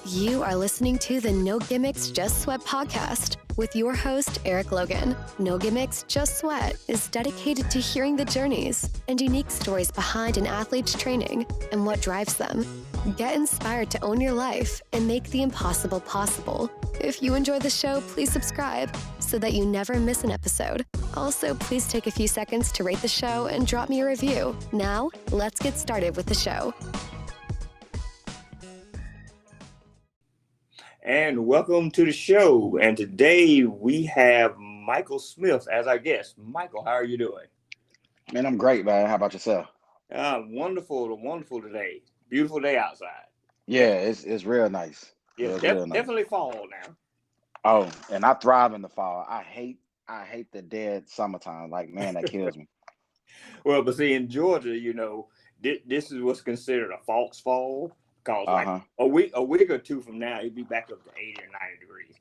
You are listening to the No Gimmicks, Just Sweat podcast with your host, Eric Logan. No Gimmicks, Just Sweat is dedicated to hearing the journeys and unique stories behind an athlete's training and what drives them. Get inspired to own your life and make the impossible possible. If you enjoy the show, please subscribe so that you never miss an episode. Also, please take a few seconds to rate the show and drop me a review. Now, let's get started with the show. And welcome to the show. And today we have Michael Smith as our guest. Michael, how are you doing? Man, I'm great, man. How about yourself? Wonderful today. Beautiful day outside. Yeah, it's real nice. Yeah, real nice. Definitely fall now. Oh, and I thrive in the fall. I hate the dead summertime. Like, man, that kills me. Well, but see, in Georgia, you know, this is what's considered a false fall. Because like a week or two from now, it'd be back up to 80 or 90 degrees.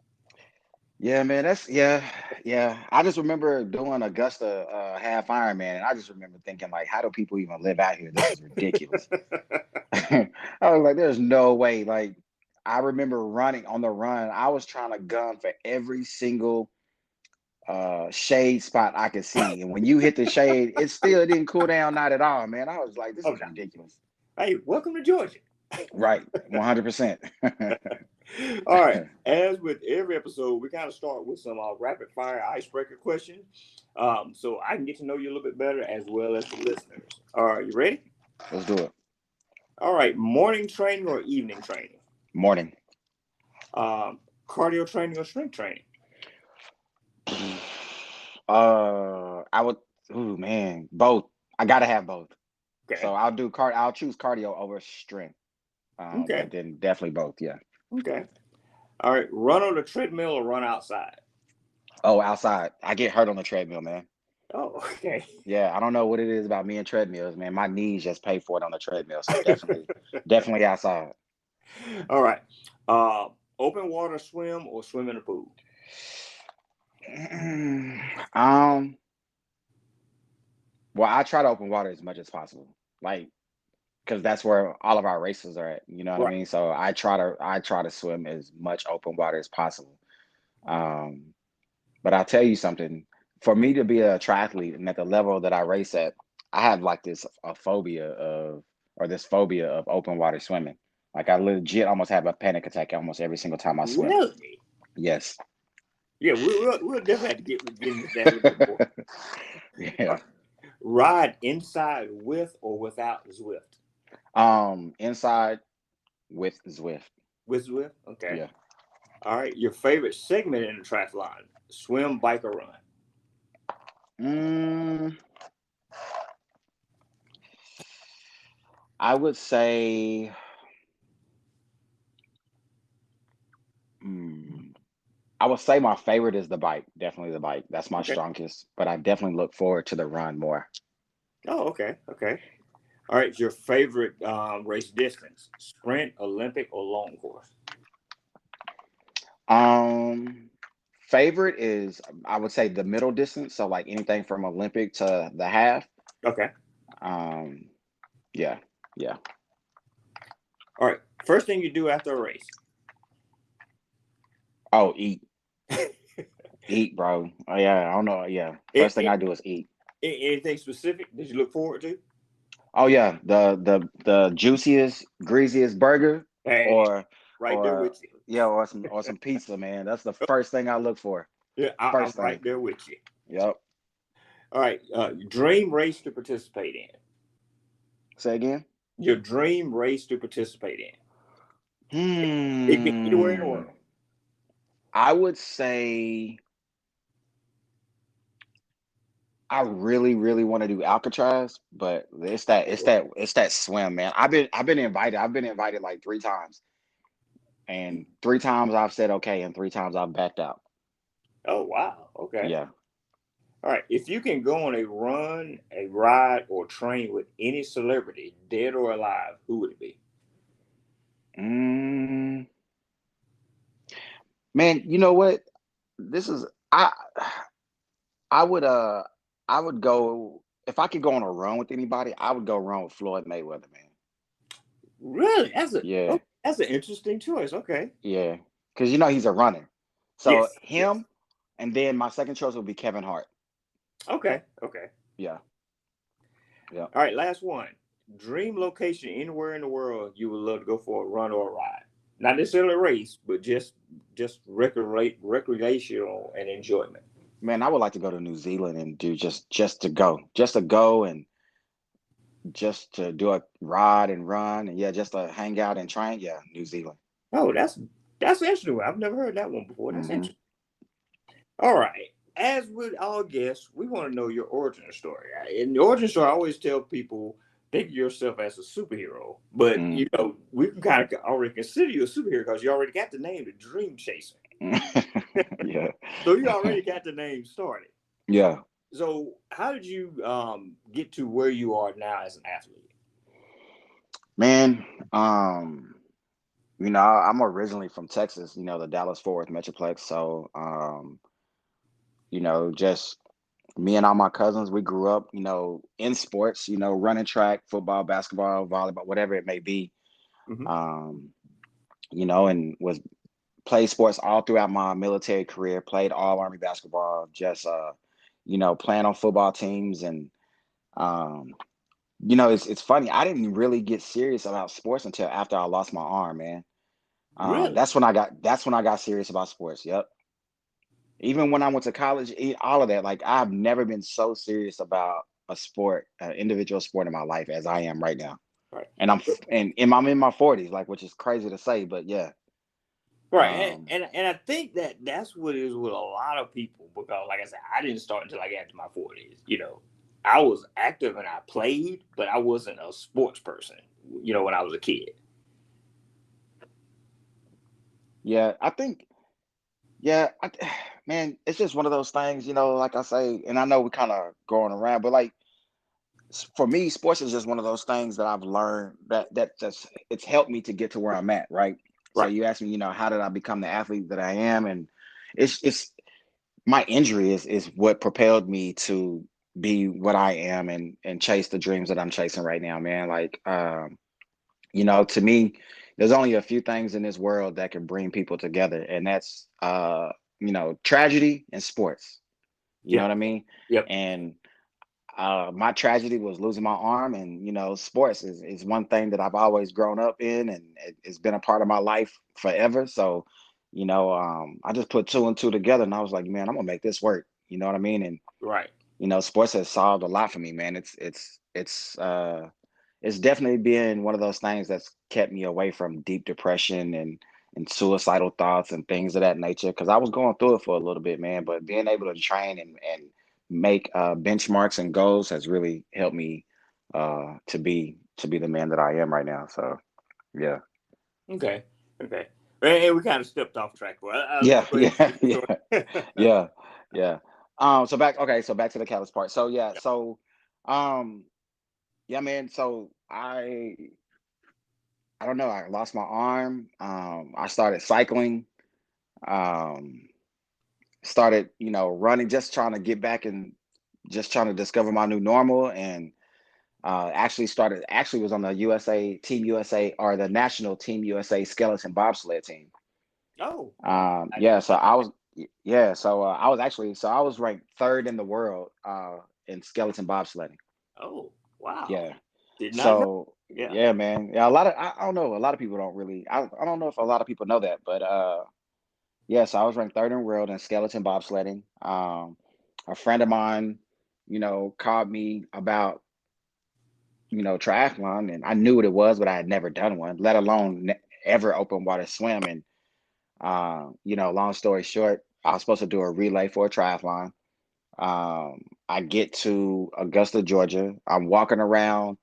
Yeah, man, yeah. I just remember doing Augusta half Ironman, and I just remember thinking, like, how do people even live out here? This is ridiculous. I was like, there's no way. Like, I remember running on the run. I was trying to gun for every single shade spot I could see. And when you hit the shade, it still didn't cool down, not at all, man. I was like, this is ridiculous. Hey, welcome to Georgia. Right, 100%. All right. As with every episode, we kind of start with some rapid fire icebreaker questions, so I can get to know you a little bit better as well as the listeners. All right, you ready? Let's do it. All right. Morning training or evening training? Morning. Cardio training or strength training? I would. Ooh, man, both. I gotta have both. Okay. So I'll choose cardio over strength. Okay. But then definitely both. Yeah. Okay. All right. Run on the treadmill or run outside? Oh, outside. I get hurt on the treadmill, man. Oh, okay. Yeah, I don't know what it is about me and treadmills, man. My knees just pay for it on the treadmill. So definitely outside. All right. Open water swim or swim in the pool? Well, I try to open water as much as possible. Like, because that's where all of our races are at. You know what I mean? So I try to swim as much open water as possible. But I'll tell you something. For me to be a triathlete and at the level that I race at, I have like this phobia of open water swimming. Like, I legit almost have a panic attack almost every single time I swim. Really? Yes. Yeah, we'll definitely have to get into that a little bit more. Yeah. Ride inside with or without Zwift? Inside with Zwift. With Zwift? Okay. Yeah. All right. Your favorite segment in the triathlon? Swim, bike, or run? I would say my favorite is the bike. Definitely the bike. That's my strongest, but I definitely look forward to the run more. Oh, okay. All right. Your favorite race distance? Sprint, Olympic, or long course? Favorite is, I would say, the middle distance. So like anything from Olympic to the half. Okay. Yeah. All right. First thing you do after a race? Oh, eat. Eat, bro. Oh, yeah, I don't know. Yeah. First thing I do is eat. Anything specific that you look forward to? Oh yeah, the juiciest, greasiest burger, there with you. Yeah, or some pizza, man. That's the first thing I look for. Yeah, I'm right there with you. Yep. All right. Dream race to participate in? Say again? Your dream race to participate in? It can be anywhere in the world. I would say I really, really want to do Alcatraz, but it's that swim, man. I've been invited like 3 times. And 3 times I've said okay, and 3 times I've backed out. Oh wow. Okay. Yeah. All right. If you can go on a run, a ride, or train with any celebrity, dead or alive, who would it be? Man, you know what? I would go, if I could go on a run with anybody, I would go run with Floyd Mayweather, man. Really? That's an interesting choice. Okay. Yeah, because he's a runner. So Yes. Yes. him, and then my second choice would be Kevin Hart. Okay. Okay. Yeah, yeah. All right. Last one. Dream location anywhere in the world you would love to go for a run or a ride. Not necessarily a race, but just recreational and enjoyment. Man, I would like to go to New Zealand and do just to go and just to do a ride and run, and yeah, just to hang out and train. Yeah, New Zealand. Oh, that's interesting. I've never heard that one before. That's Hmm. interesting. All right. As with all guests, we want to know your origin story. In the origin story, I always tell people think of yourself as a superhero, but Mm. we can kind of already consider you a superhero because you already got the name, the Dreamchaser. Yeah. So you already got the name started. Yeah. So how did you get to where you are now as an athlete? Man, I'm originally from Texas, the Dallas Fort Worth Metroplex. So, just me and all my cousins, we grew up, in sports, running track, football, basketball, volleyball, whatever it may be. Hmm. Um, and was played sports all throughout my military career, played all Army basketball, just playing on football teams. And um, it's funny. I didn't really get serious about sports until after I lost my arm, man. Really? That's when I got serious about sports. Yep. Even when I went to college, all of that, like I've never been so serious about a sport, an individual sport in my life as I am right now. Right. And I'm in my 40s, like, which is crazy to say, but yeah. Right, Um, and I think that's what it is with a lot of people because, like I said, I didn't start until I got to my 40s. I was active and I played, but I wasn't a sports person. When I was a kid. yeah, I think, yeah, man, it's just one of those things, like I say, and I know we're kind of going around, but like for me, sports is just one of those things that I've learned that just it's helped me to get to where I'm at, right? So Right. you asked me, how did I become the athlete that I am? And it's my injury is what propelled me to be what I am and chase the dreams that I'm chasing right now, man. Like, to me, there's only a few things in this world that can bring people together, and that's tragedy and sports. You know Yep. what I mean? Yep. And my tragedy was losing my arm, and sports is one thing that I've always grown up in, and it's been a part of my life forever. So, I just put two and two together, and I was like, man, I'm gonna make this work. You know what I mean? And Right. sports has solved a lot for me, man. It's definitely been one of those things that's kept me away from deep depression and suicidal thoughts and things of that nature. Because I was going through it for a little bit, man. But being able to train and make benchmarks and goals has really helped me to be the man that I am right now. So yeah, Okay. Okay. And we kind of stepped off track, but I'll let yeah, you go ahead and yeah, finish your yeah, story. yeah, yeah. So back to the callus part. So yeah, so um, yeah, man. So I don't know. I lost my arm. I started cycling. Um, started running, just trying to get back and just trying to discover my new normal. And actually was on the USA Team USA, or the national Team USA skeleton bobsled team. Oh, wow. I did Yeah, so not know I that. was yeah, so I was ranked third in the world in skeleton bobsledding. Oh, wow. Yeah. Did not know. So Yeah. yeah, man. Yeah, a lot of I don't know. A lot of people don't really. I don't know if a lot of people know that, but yeah. So I was ranked third in the world in skeleton bobsledding. A friend of mine, called me about triathlon, and I knew what it was, but I had never done one, let alone ever open water swim. And long story short, I was supposed to do a relay for a triathlon. I get to Augusta, Georgia. I'm walking around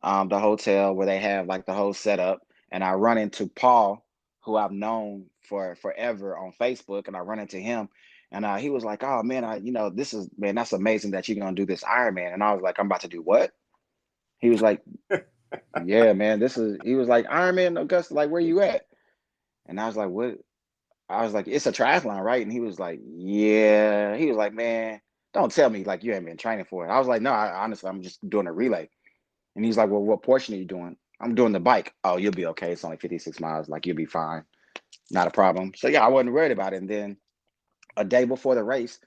the hotel where they have like the whole setup, and I run into Paul, who I've known for forever on Facebook, and I run into him, and he was like, "Oh man, this is man, that's amazing that you're gonna do this Ironman." And I was like, "I'm about to do what?" He was like, "Yeah, man, this is." He was like, "Ironman Augusta, like where you at?" And I was like, "What?" I was like, "It's a triathlon, right?" And he was like, "Yeah." He was like, "Man, don't tell me like you haven't been training for it." I was like, "No, honestly, I'm just doing a relay." And he's like, "Well, what portion are you doing?" I'm doing the bike. Oh, you'll be okay. It's only 56 miles. Like, you'll be fine. Not a problem. So yeah, I wasn't worried about it. And then a day before the race,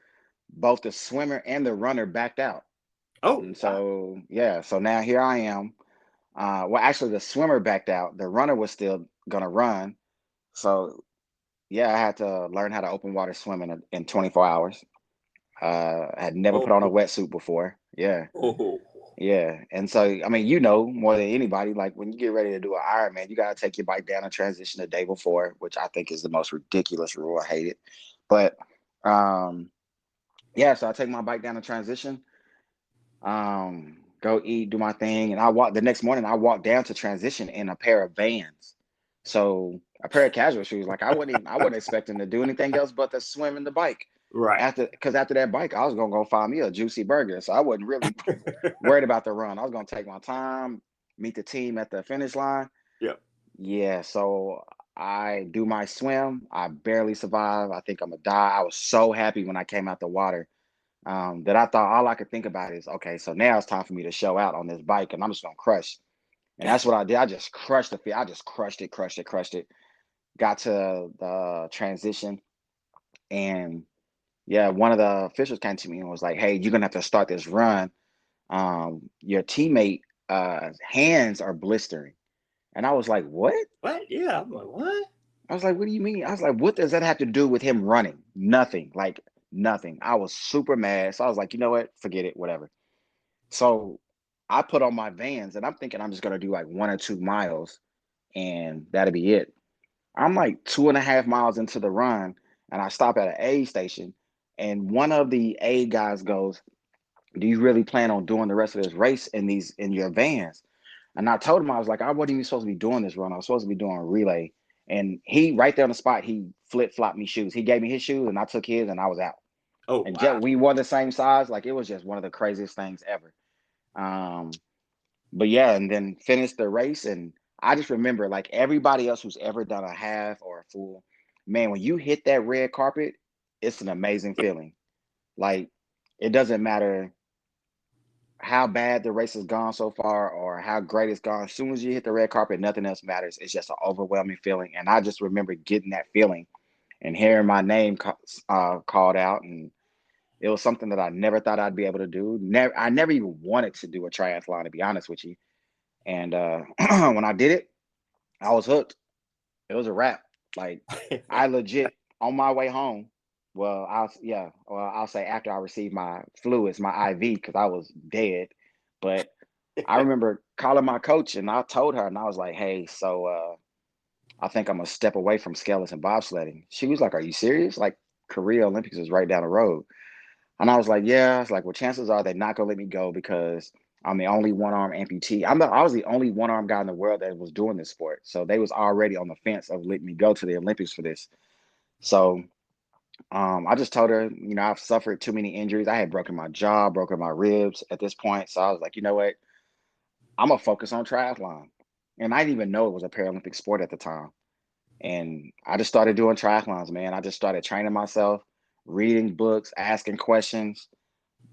both the swimmer and the runner backed out. Oh, And wow. so yeah, so now here I am. Well, actually, the swimmer backed out. The runner was still gonna run. So yeah, I had to learn how to open water swim in 24 hours. I had never put on a Oh, wetsuit before. Yeah. oh, Yeah. And so, I mean, more than anybody, like when you get ready to do an Ironman, you got to take your bike down and transition the day before, which I think is the most ridiculous rule. I hate it. But um, yeah, so I take my bike down and transition, go eat, do my thing. And the next morning, I walked down to transition in a pair of Vans. So a pair of casual shoes. Like I wasn't expecting to do anything else but to swim in the bike. right. Because after that bike, I was gonna go find me a juicy burger. So I wasn't really worried about the run. I was gonna take my time, meet the team at the finish line. Yep. Yeah, so I do my swim. I barely survive. I think I'm gonna die. I was so happy when I came out the water, that I thought all I could think about is, okay, so now it's time for me to show out on this bike, and I'm just gonna crush. And that's what I did. I just crushed the field. I just crushed it, crushed it, crushed it. Got to the transition, and yeah, one of the officials came to me and was like, "Hey, you're gonna have to start this run. Your teammate hands are blistering." And I was like, "What?" What? Yeah. I'm like, what? I was like, "What do you mean?" I was like, "What does that have to do with him running?" Nothing. Like nothing. I was super mad. So I was like, "You know what? Forget it. Whatever." So I put on my Vans, and I'm thinking I'm just gonna do like 1 or 2 miles, and that'll be it. I'm like 2.5 miles into the run, and I stop at an aid station, and one of the aid guys goes, "Do you really plan on doing the rest of this race in your Vans?" And I told him, I was like, "I wasn't even supposed to be doing this run. I was supposed to be doing a relay." And he right there on the spot, he flip flopped me shoes. He gave me his shoes, and I took his, and I was out. Oh, And wow. we wore the same size. Like, it was just one of the craziest things ever. Um, but yeah, and then finished the race, and I just remember, like, everybody else who's ever done a half or a full, man, when you hit that red carpet, it's an amazing feeling. Like, it doesn't matter how bad the race has gone so far or how great it's gone. As soon as you hit the red carpet, nothing else matters. It's just an overwhelming feeling. And I just remember getting that feeling and hearing my name called out. And it was something that I never thought I'd be able to do. I never even wanted to do a triathlon, to be honest with you. And when I did it, I was hooked. It was a wrap. Like, I legit, on my way home. Well, I'll say after I received my fluids, my IV, because I was dead. But I remember calling my coach, and I told her, and I was like, "Hey, so I think I'm gonna step away from skeleton bobsledding." She was like, "Are you serious? Like, Korea Olympics is right down the road." And I was like, "Yeah." I was like, "Well, chances are they're not gonna let me go because I'm the only one arm amputee. I was the only one arm guy in the world that was doing this sport. So they was already on the fence of letting me go to the Olympics for this." So I just told her, I've suffered too many injuries. I had broken my jaw, broken my ribs at this point. So I was like, you know what? I'm gonna focus on triathlon. And I didn't even know it was a Paralympic sport at the time. And I just started doing triathlons, man. I just started training myself, reading books, asking questions,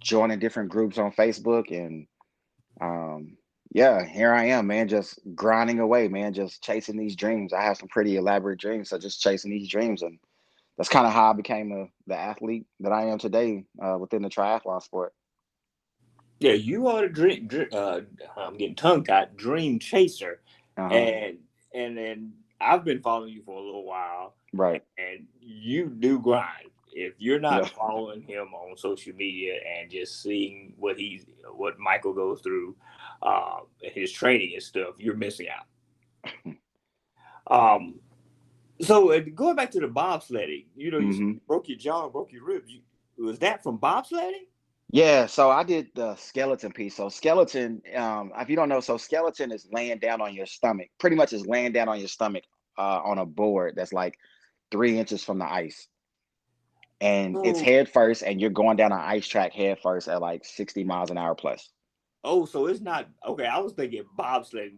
joining different groups on Facebook. And yeah, here I am, man, just grinding away, man, just chasing these dreams. I have some pretty elaborate dreams. So just chasing these dreams. And that's kind of how I became the athlete that I am today within the triathlon sport. Yeah, you are the I'm getting tongue tied. Dream chaser, Uh-huh. and then I've been following you for a little while, Right. and you do grind. If you're Yeah. not following him on social media and just seeing what Michael goes through, his training and stuff, you're missing out. Um, so going back to the bobsledding, you Hmm. broke your jaw, broke your ribs. Was that from bobsledding? Yeah, so I did the skeleton piece. So skeleton, if you don't know, so skeleton is laying down on your stomach. Pretty much is laying down on your stomach on a board that's like 3 inches from the ice. And it's Oh, head first, and you're going down an ice track head first at like 60 miles an hour plus. oh, so it's not okay. I was thinking bobsledding.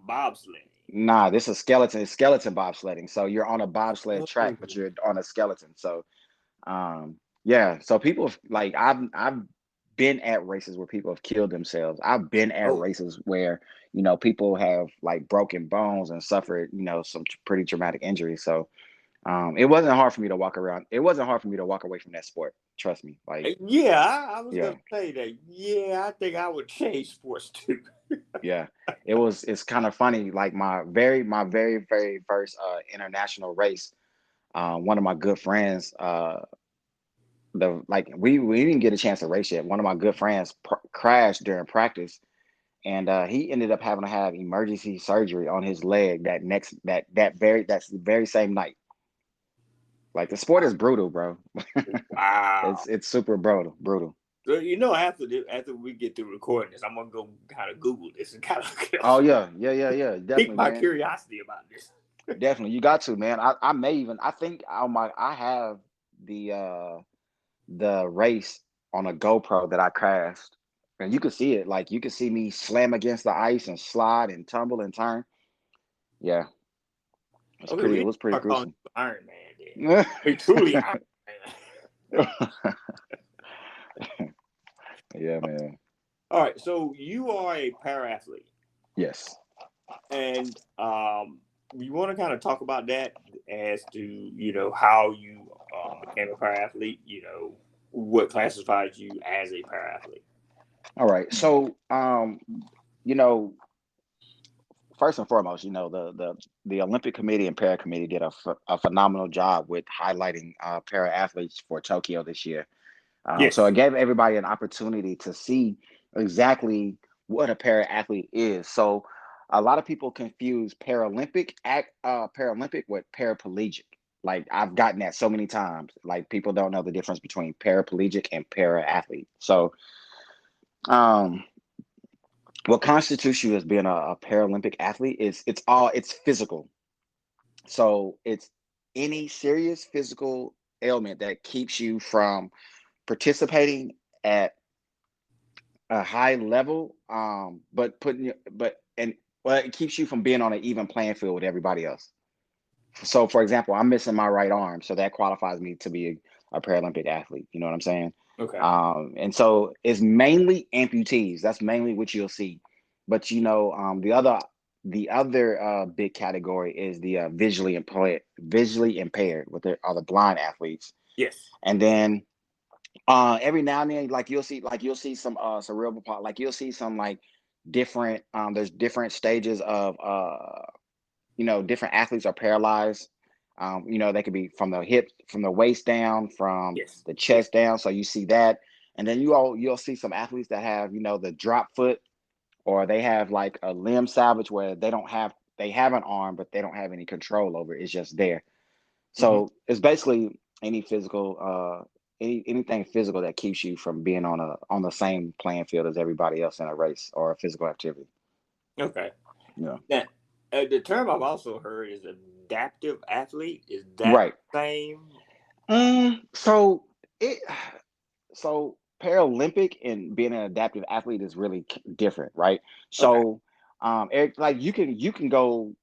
Nah, this is skeleton. It's skeleton bobsledding. So you're on a bobsled track, Oh, but you're on a skeleton. So yeah. So people like I've been at races where people have killed themselves. I've been at Oh, races where, people have like broken bones and suffered, some pretty traumatic injuries. So it wasn't hard for me to walk around. It wasn't hard for me to walk away from that sport. Trust me. Like, yeah, I was yeah, gonna say that. Yeah, I think I would change sports too. yeah. It's kind of funny. Like my very, very first international race, one of my good friends, we didn't get a chance to race yet. One of my good friends crashed during practice, and he ended up having to have emergency surgery on his leg that's the very same night. Like, the sport is brutal, bro. Wow. It's super brutal. So after we get through recording this, I'm gonna go kind of Google this and kind Oh of yeah, pique definitely, my man. curiosity about this. Definitely, you got to, man. I may even, I think I have the race on a GoPro that I crashed, and you can see it. Like, you can see me slam against the ice and slide and tumble and turn. Yeah, Okay, we it need to was pretty start calling gruesome. you Iron Man then. I mean, truly Iron Man. Yeah, man. All right, so you are a para athlete, Yes. and we want to kind of talk about that as to how you became a para athlete. What classifies you as a para athlete. All right. So, you know, first and foremost, the Olympic Committee and Para Committee did a phenomenal job with highlighting para athletes for Tokyo this year. So it Yes. gave everybody an opportunity to see exactly what a para athlete is. So a lot of people confuse Paralympic with paraplegic. Like, I've gotten that so many times. Like, people don't know the difference between paraplegic and para athlete. So um, what constitutes you as being a Paralympic athlete is it's physical. So it's any serious physical ailment that keeps you from participating at a high level, but putting you, but and well, it keeps you from being on an even playing field with everybody else. So, for example, I'm missing my right arm, so that qualifies me to be a Paralympic athlete. You know what I'm saying? Okay. And so it's mainly amputees. That's mainly what you'll see. But the other big category is the visually impaired, what they are the blind athletes. Yes. And then every now and then, like, you'll see some cerebral like you'll see some like different there's different stages of different athletes are paralyzed. They could be from the hip, from the waist down, from Yes. the Yes. chest down. So you see that, and then you'll see some athletes that have the drop foot, or they have like a limb salvage where they have an arm but they don't have any control over it. It's just there. Hmm. So it's basically anything physical that keeps you from being on the same playing field as everybody else in a race or a physical activity. Okay. Yeah. Now, the term I've also heard is adaptive athlete. Is that Right. the same? So it so Paralympic and being an adaptive athlete is really different, right? Okay. So Eric, like, you can go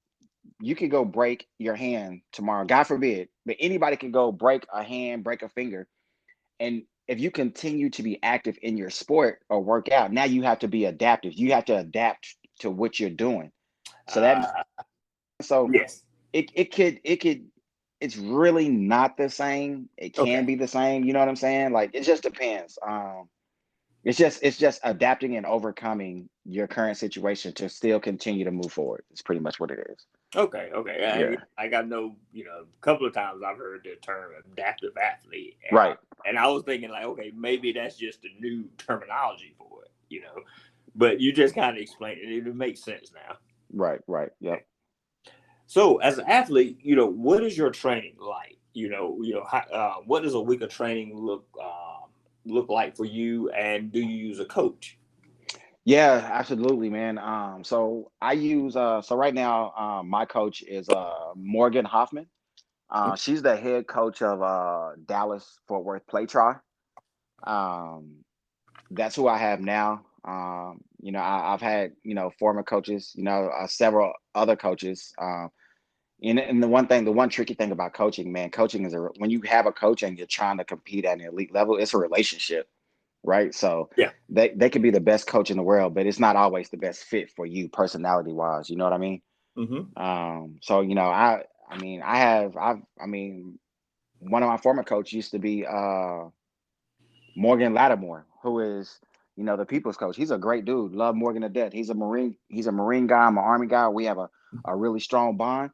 break your hand tomorrow, God forbid, but anybody can go break a hand, break a finger. And if you continue to be active in your sport or work out, now you have to be adaptive. You have to adapt to what you're doing. So that Uh, so yes. it could it's really not the same. It Okay. can be the same, you know what I'm saying? Like, it just depends. It's just adapting and overcoming your current situation to still continue to move forward. It's pretty much what it is. Okay. Okay. Yeah. I got no. A couple of times I've heard the term adaptive athlete, Right. and I was thinking like, okay, maybe that's just a new terminology for it. But you just kind of explained it. It makes sense now. Right. Okay. Yep. So, as an athlete, what is your training like? What does a week of training look like for you, and do you use a coach? Yeah, absolutely, man. So I use so right now, my coach is Morgan Hoffman. She's the head coach of Dallas Fort Worth Play Try. Um, that's who I have now. I've had former coaches, several other coaches. And the one tricky thing about coaching, man, coaching is when you have a coach and you're trying to compete at an elite level, it's a relationship. right? So Yeah. they could be the best coach in the world, but it's not always the best fit for you personality wise. You know what I mean? Mm-hmm. So I mean, one of my former coach used to be Morgan Lattimore, who is, the people's coach. He's a great dude. Love Morgan to death. He's a Marine. He's a Marine guy. I'm an Army guy. We have a really strong bond.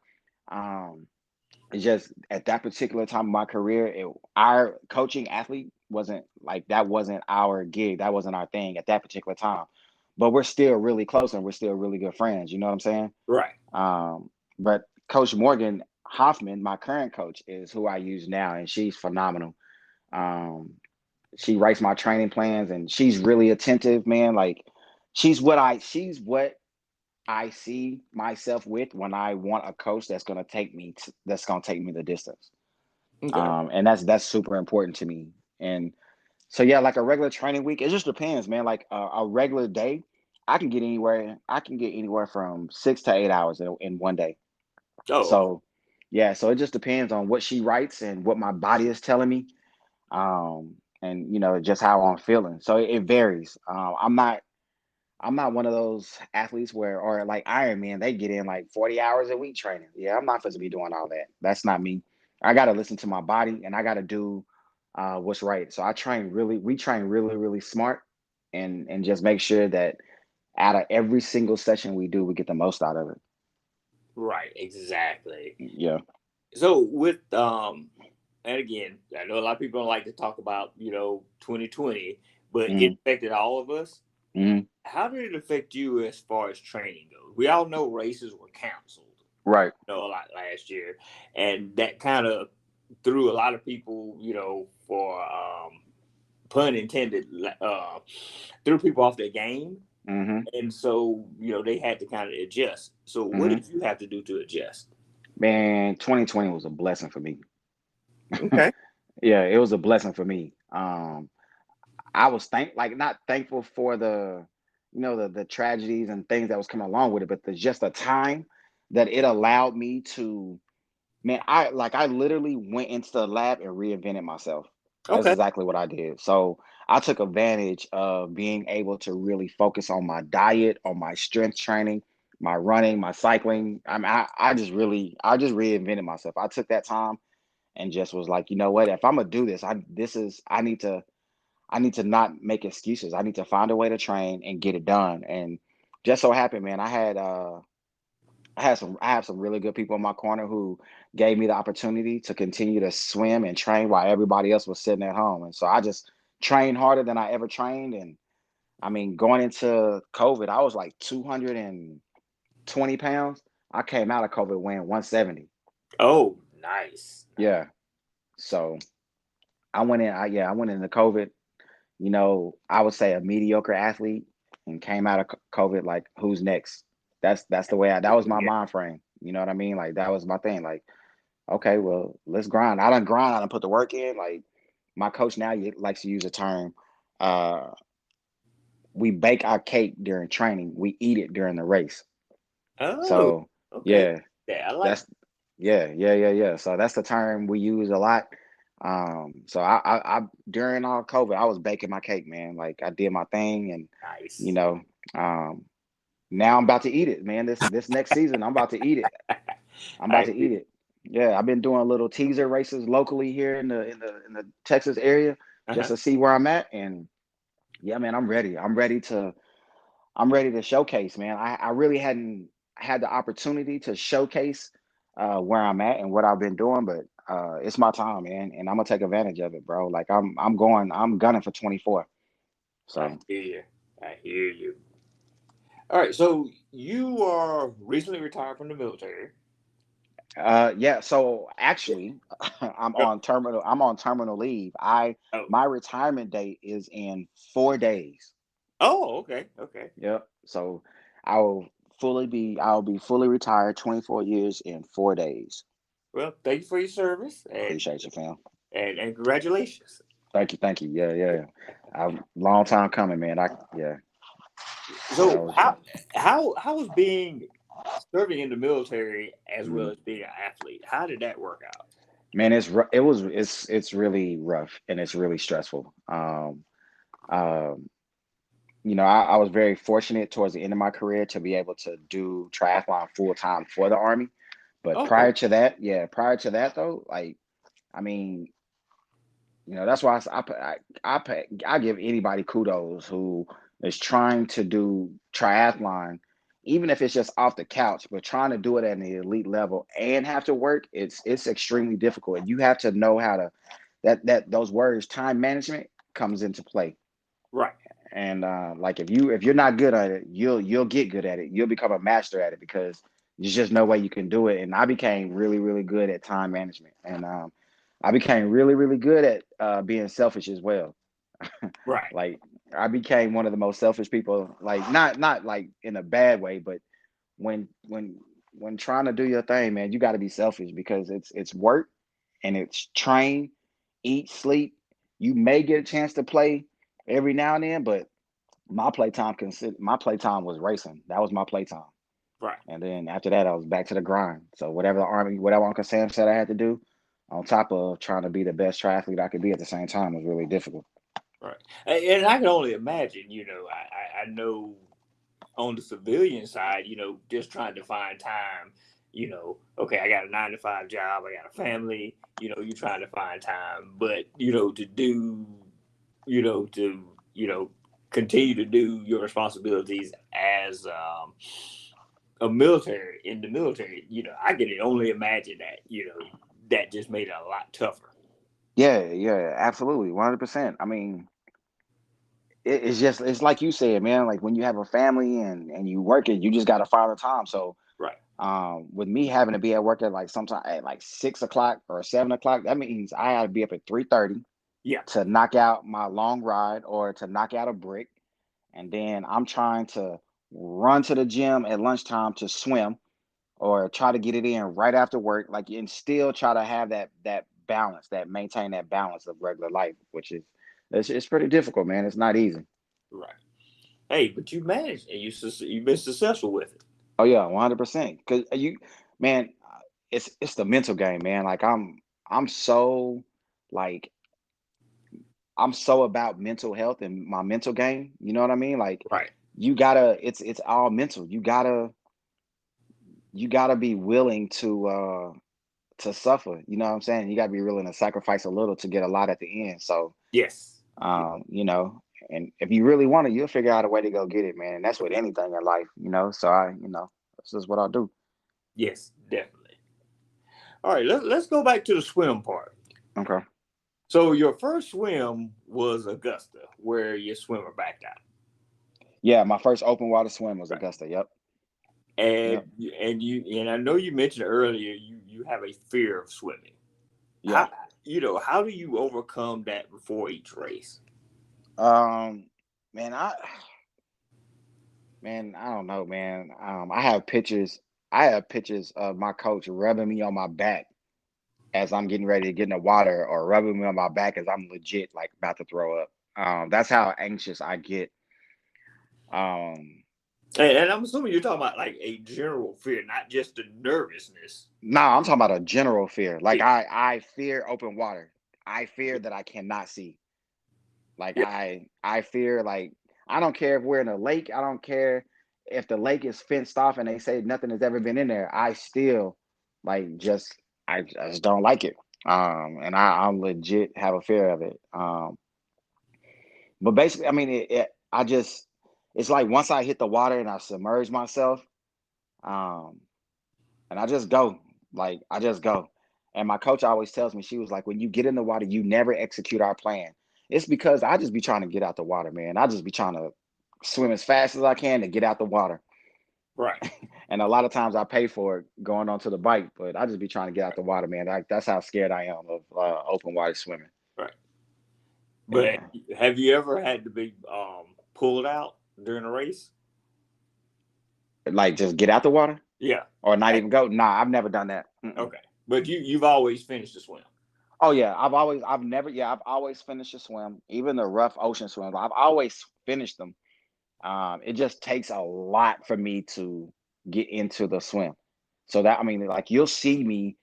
It's just at that particular time of my career, our coaching athlete wasn't like that. Wasn't our gig. That wasn't our thing at that particular time. But we're still really close and we're still really good friends. You know what I'm saying? Right. But Coach Morgan Hoffman, my current coach, is who I use now, and she's phenomenal. Um, she writes my training plans and she's really attentive, man. Like she's what I see myself with when I want a coach that's gonna take me the distance. Okay. And that's super important to me. And so yeah, like a regular training week, it just depends, man. Like a regular day, I can get anywhere from 6 to 8 hours in one day. Oh, okay. So yeah, so it just depends on what she writes and what my body is telling me. And just how I'm feeling. So it varies. I'm not one of those athletes or like Iron Man, they get in like 40 hours a week training. Yeah, I'm not supposed to be doing all that. That's not me. I got to listen to my body and I got to do what's right. So we train really, really smart and just make sure that out of every single session we do, we get the most out of it. Right. Exactly. Yeah. So with and again, I know a lot of people don't like to talk about 2020, but it Hmm. affected all of us. Hmm. How did it affect you as far as training goes? We all know races were canceled, Right. a lot last year, and that kind of threw a lot of people, for pun intended, threw people off their game, Hmm. and so they had to kind of adjust. So what Hmm. did you have to do to adjust? Man, 2020 was a blessing for me. Okay. Yeah, it was a blessing for me. I was not thankful for the tragedies and things that was coming along with it, but there's just a time that it allowed me to, man, I literally went into the lab and reinvented myself. That's Okay. exactly what I did. So I took advantage of being able to really focus on my diet, on my strength training, my running, my cycling. I just reinvented myself. I took that time and just was like, you know what, if I'm gonna do this, I need to not make excuses. I need to find a way to train and get it done. And just so happened, man, I have some really good people in my corner who gave me the opportunity to continue to swim and train while everybody else was sitting at home. And so I just trained harder than I ever trained. And I mean, going into COVID, I was like 220 pounds. I came out of COVID weighing 170. Oh, nice. Yeah. So I went into COVID, I would say a mediocre athlete and came out of COVID like, who's next? That's the way that was my Yeah. mind frame. You know what I mean? Like that was my thing. Like, okay, well, let's grind. I done grind. I done put the work in. Like my coach now likes to use a term. Uh, we bake our cake during training. We eat it during the race. Oh, So okay. yeah, Yeah, I like. that's yeah. So that's the term we use a lot. So I during all COVID, I was baking my cake, man. Like I did my thing, and you Nice. know, um, now I'm about to eat it, man. This next season, I'm about to eat it. I'm about I to eat see. it. Yeah, I've been doing little teaser races locally here in the Texas area just Uh-huh. to see where I'm at, and yeah, man, I'm ready. I'm ready to showcase, man. I really hadn't had the opportunity to showcase where I'm at and what I've been doing, but it's my time, man, and I'm gonna take advantage of it, bro. Like I'm gunning for 24. I So hear you. I hear you. All right. So you are recently retired from the military. yeah, so Yeah. actually Go. I'm on terminal leave. I Oh. My retirement date is in 4 days. Oh. Okay. Okay. Yep. So I'll be fully retired 24 years in 4 days. Well, thank you for your service Appreciate you, fam. and congratulations. Thank you. Yeah. Long time coming, man. Yeah. That So was how was being serving in the military as well mm. as being an athlete? How did that work out? Man, it's really rough and it's really stressful. I was very fortunate towards the end of my career to be able to do triathlon full time for the Army. But Okay. prior to that though, like, I mean, that's why I give anybody kudos who is trying to do triathlon, even if it's just off the couch, but trying to do it at an elite level and have to work. It's extremely difficult, and you have to know how to that those words time management comes into play. Right. And like if you're not good at it, you'll get good at it. You'll become a master at it because there's just no way you can do it. And I became really really good at time management, and I became really really good at being selfish as well. Right. Like I became one of the most selfish people. Like not like in a bad way, but when when when trying to do your thing, man, you got to be selfish because it's work and it's train, eat, sleep. You may get a chance to play every now and then, but my playtime was racing. That was my playtime. Right. And then after that I was back to the grind. So whatever Uncle Sam said I had to do, on top of trying to be the best triathlete I could be at the same time was really difficult. Right. And I can only imagine, I know on the civilian side, just trying to find time, okay, I got a 9 to 5 job, I got a family, you're trying to find time, but, to do, to, continue to do your responsibilities as a military in the military, I can only imagine that, that just made it a lot tougher. Yeah, absolutely, 100%. I mean, it's like you said, man. Like when you have a family and you work it, you just got to find the time. So Right. with me having to be at work at like sometime at like 6 o'clock or 7 o'clock, that means I had to be up at 3:30 Yeah. to knock out my long ride or to knock out a brick, and then I'm trying to run to the gym at lunchtime to swim or try to get it in right after work, like, and still try to have that balance, that maintain that balance of regular life, which is it's pretty difficult, man. It's not easy. Right. Hey, but you managed and you've been successful with it. Oh yeah, 100%. Because man, it's the mental game, man. Like I'm so like I'm so about mental health and my mental game. You know what I mean? Like Right. you gotta, it's all mental. You gotta be willing to suffer. You know what I'm saying? You gotta be willing to sacrifice a little to get a lot at the end. So Yes. and if you really want it, you'll figure out a way to go get it, man. And that's with anything in life. So that's just what I do. Yes, definitely. All right, let's go back to the swim part. Okay. So your first swim was Augusta, where your swimmer backed out. Yeah, my first open water swim was Right. Augusta. Yep. And Yep. and I know you mentioned earlier you have a fear of swimming. Yeah. How do you overcome that before each race? Um, man, I don't know, man. I have pictures. I have pictures of my coach rubbing me on my back as I'm getting ready to get in the water, or rubbing me on my back as I'm legit like about to throw up. That's how anxious I get. Um, And I'm assuming you're talking about like a general fear, not just the nervousness. no, I'm talking about a general fear. Like Yeah. I fear open water. I fear that I cannot see. Like Yeah. I fear, like, I don't care if we're in a lake. I don't care if the lake is fenced off and they say nothing has ever been in there. I still like I just don't like it. And I legit have a fear of it. But basically, I mean, I just, it's like once I hit the water and I submerge myself, um, and I just go, like I just go. And my coach always tells me, she was like, when you get in the water, you never execute our plan. It's because I just be trying to get out the water, man. I just be trying to swim as fast as I can to get out the water. Right. And a lot of times I pay for it going onto the bike, but I just be trying to get out the water, man. That's how scared I am of open water swimming. Right. But Yeah. have you ever had to be pulled out during a race? Like just get out the water Yeah. or not even go. Nah, I've never done that. Mm-mm. Okay. But you've always finished the swim. Oh yeah, I've always finished a swim, even the rough ocean swims. I've always finished them. It just takes a lot for me to get into the swim. So that, I mean, like you'll see me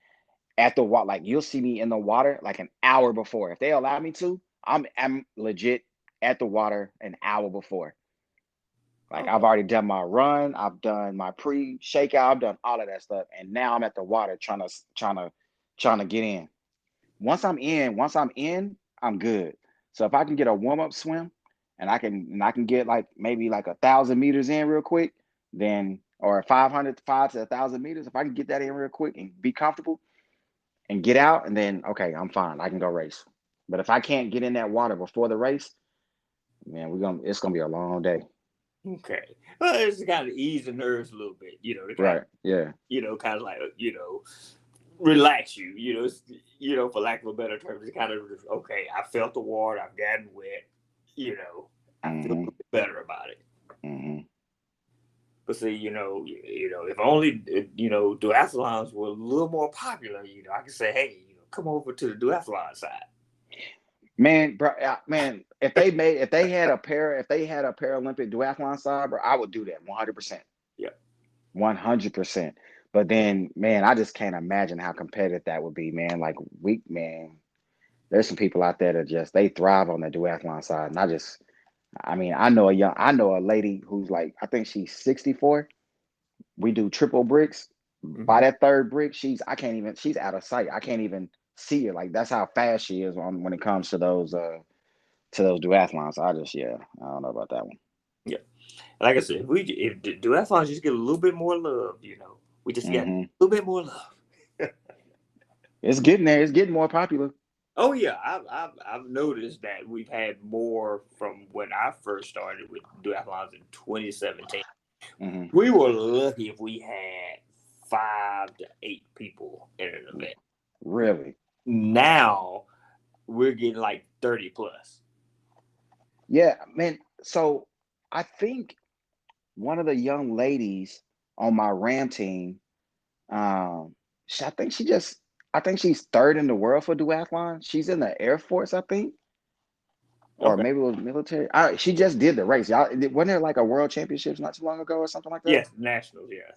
at the water, like you'll see me in the water like an hour before. If they allow me to, I'm legit at the water an hour before. Like I've Okay. already done my run, I've done my pre-shakeout, I've done all of that stuff, and now I'm at the water trying to get in. Once I'm in, I'm good. So if I can get a warm-up swim and I can get like maybe like 1,000 meters in real quick, then or 5 to 1,000 meters, if I can get that in real quick and be comfortable and get out, and then okay, I'm fine. I can go race. But if I can't get in that water before the race, man, it's gonna be a long day. Okay. Well, it's to kind of ease the nerves a little bit, to kind Right. of, Yeah. kind of like, relax you, for lack of a better term, to kind of, okay, I felt the water, I've gotten wet, I feel a Mm-hmm. little bit better about it. Mm-hmm. But see, if only, duathlons were a little more popular, I could say, hey, come over to the duathlon side. Man, bro, man, if they had a Paralympic duathlon side, bro, I would do that 100%. Yeah. 100%. But then, man, I just can't imagine how competitive that would be, man. Like man, there's some people out there that they thrive on the duathlon side. And I know a lady who's like, I think she's 64. We do triple bricks. By that third brick, she's out of sight. I can't even see her. Like that's how fast she is when it comes to those duathlons. I don't know about that one. Yeah. Like I said, if the duathlons just get a little bit more love, we just get a little bit more love. It's getting there. It's getting more popular. Oh yeah, I've noticed that we've had more from when I first started with duathlons in 2017. Mm-hmm. We were lucky if we had 5 to 8 people in an event. Really? Now we're getting like 30 plus. Yeah, man. So I think one of the young ladies on my Ram team, I think she's third in the world for duathlon. She's in the Air Force, I think, or Okay. maybe it was military. She just did the race. Wasn't there like a world championships not too long ago or something like that? Yes, nationals. Yeah.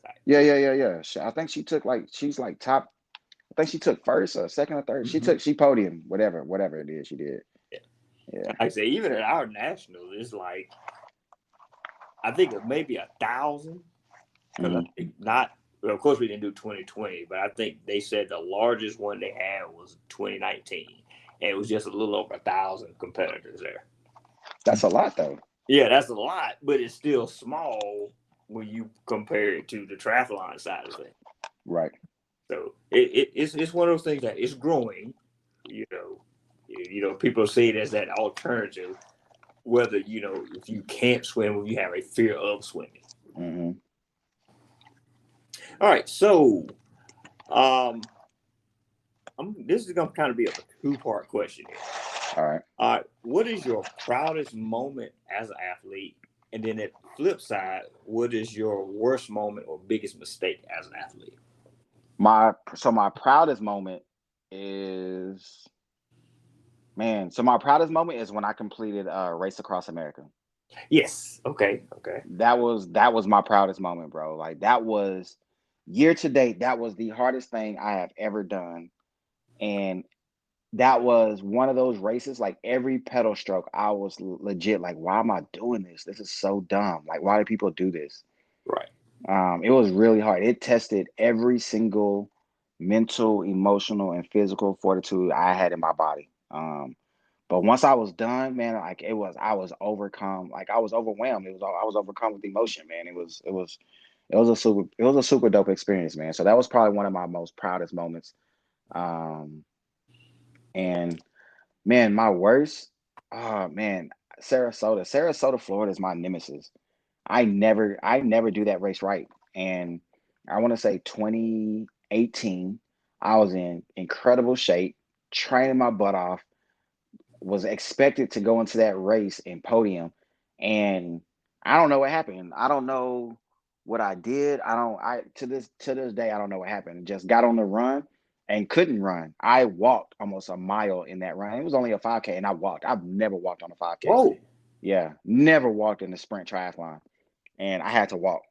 I think she took she's like top. I think she took first or second or 3rd. She podium, whatever it is she did. Yeah. Yeah. Like I say, even at our nationals, it's like I think it may be 1,000 because I think not. Well, of course, we didn't do 2020, but I think they said the largest one they had was 2019, and it was just a little over 1,000 competitors there. That's a lot, though. Yeah, that's a lot, but it's still small when you compare it to the triathlon side of things. Right. So it's one of those things that it's growing. People see it as that alternative. Whether if you can't swim or you have a fear of swimming. Mm-hmm. All right, so this is going to kind of be a 2-part question here. All right. What is your proudest moment as an athlete? And then at the flip side, what is your worst moment or biggest mistake as an athlete? My proudest moment is when I completed Race Across America. Yes. Okay. That was my proudest moment, bro. Like that was year to date, that was the hardest thing I have ever done. And that was one of those races, like every pedal stroke, I was legit like, why am I doing this? This is so dumb. Like, why do people do this? Right. It was really hard. It tested every single mental, emotional, and physical fortitude I had in my body. But once I was done, man, like I was overcome. Like I was overwhelmed. I was overcome with emotion, man. It was a super dope experience, man. So that was probably one of my most proudest moments. And man, my worst, oh man, Sarasota, Florida is my nemesis. I never do that race right. And I want to say 2018, I was in incredible shape, training my butt off, was expected to go into that race and podium. And I don't know what happened. I don't know what I did. To this day, I don't know what happened. Just got on the run and couldn't run. I walked almost a mile in that run. It was only a 5K and I walked. I've never walked on a 5K. Whoa. Yeah, never walked in the sprint triathlon. And I had to walk.